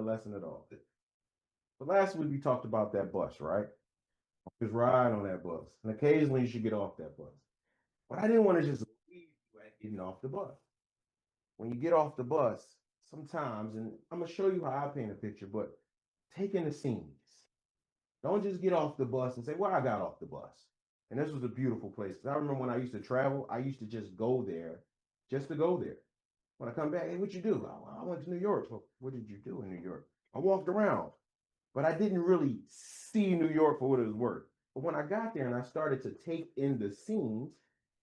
lesson at all. But last week we talked about that bus, right? Just ride on that bus. And occasionally you should get off that bus. But I didn't want to just leave you at getting off the bus. When you get off the bus, sometimes, and I'm gonna show you how I paint a picture, but take in the scenes. Don't just get off the bus and say, well, I got off the bus. And this was a beautiful place. Because I remember when I used to travel, I used to just go there just to go there. When I come back, hey, what you do? Oh, I went to New York. Well, what did you do in New York? I walked around, but I didn't really see New York for what it was worth. But when I got there and I started to take in the scenes,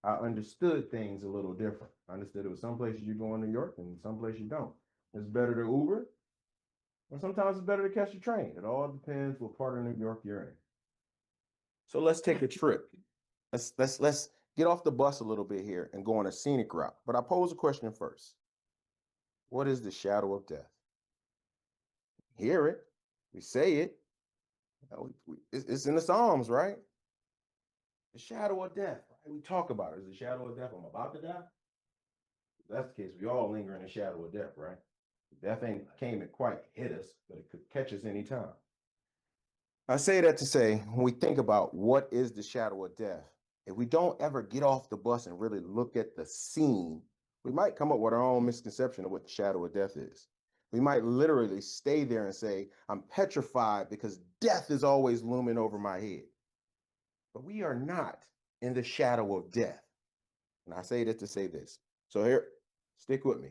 I understood things a little different. I understood it was some places you go in New York and some places you don't. It's better to Uber, or sometimes it's better to catch a train. It all depends what part of New York you're in. So let's take a trip. Let's get off the bus a little bit here and go on a scenic route. But I pose a question first. What is the shadow of death? Hear it. We say it. It's in the Psalms, right? The shadow of death. Right? We talk about it. Is the shadow of death? I'm about to die. If that's the case, we all linger in the shadow of death, right? Death ain't came and quite hit us, but it could catch us anytime. I say that to say, when we think about what is the shadow of death, if we don't ever get off the bus and really look at the scene, we might come up with our own misconception of what the shadow of death is. We might literally stay there and say, I'm petrified because death is always looming over my head. But we are not in the shadow of death. And I say that to say this. So here, stick with me.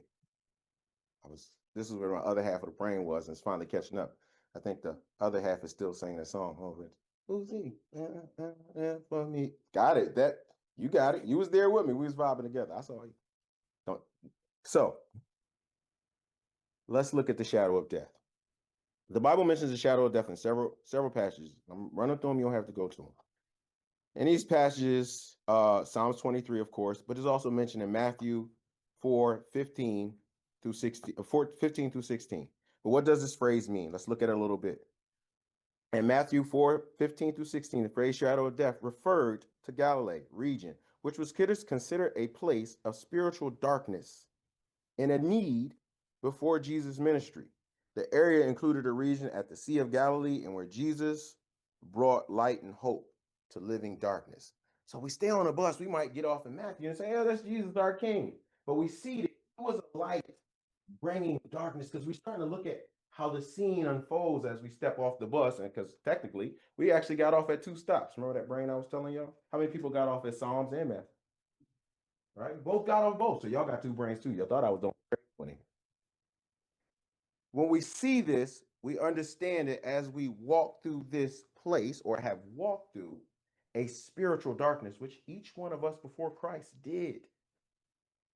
This is where my other half of the brain was, and it's finally catching up. I think the other half is still singing that song. Oh, who's he? For me. Got it. You got it. You was there with me. We was vibing together. I saw you. Don't. So let's look at the shadow of death. The Bible mentions the shadow of death in several passages. I'm running through them. You don't have to go to them. In these passages, Psalms 23, of course, but it's also mentioned in Matthew 4:15 through 16, 15 through 16. But what does this phrase mean? Let's look at it a little bit. In Matthew 4:15 through 16, the phrase shadow of death referred to Galilee region, which was considered a place of spiritual darkness and a need before Jesus' ministry. The area included a region at the Sea of Galilee and where Jesus brought light and hope to living darkness. So we stay on a bus, we might get off in Matthew and say, oh, that's Jesus, our King. But we see that it was a light bringing darkness because we're starting to look at how the scene unfolds as we step off the bus. And because technically, we actually got off at 2 stops. Remember that brain I was telling y'all? How many people got off at Psalms and Matthew? Right? Both got off both. So y'all got 2 brains too. Y'all thought I was doing great. When we see this, we understand it as we walk through this place or have walked through a spiritual darkness, which each one of us before Christ did.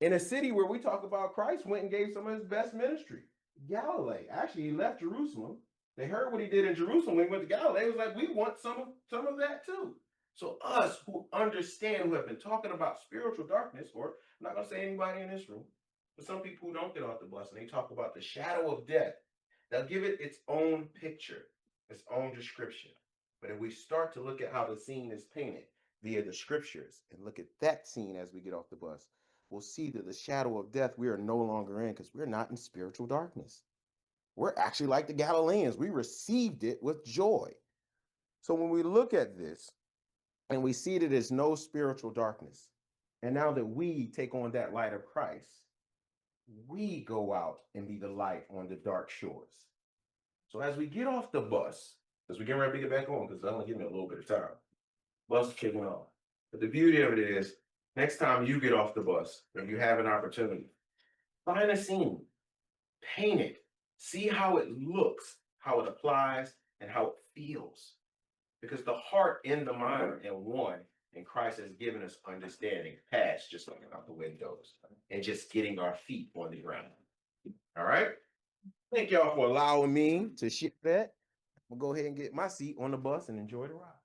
In a city where we talk about Christ went and gave some of his best ministry, Galilee. Actually, he left Jerusalem. They heard what he did in Jerusalem when he went to Galilee. It was like, we want some of that too. So us who understand, who have been talking about spiritual darkness, or I'm not going to say anybody in this room, but some people who don't get off the bus and they talk about the shadow of death, they'll give it its own picture, its own description. But if we start to look at how the scene is painted via the scriptures and look at that scene as we get off the bus, we'll see that the shadow of death we are no longer in because we're not in spiritual darkness. We're actually like the Galileans. We received it with joy. So when we look at this and we see that there's no spiritual darkness, and now that we take on that light of Christ, we go out and be the light on the dark shores. So as we get off the bus, as we get ready to get back on, because I'm going to give me a little bit of time, bus is kicking off. But the beauty of it is, next time you get off the bus and you have an opportunity, find a scene, paint it, see how it looks, how it applies, and how it feels. Because the heart and the mind are in one, and Christ has given us understanding past just looking out the windows and just getting our feet on the ground. All right? Thank y'all for allowing me to share that. We'll go ahead and get my seat on the bus and enjoy the ride.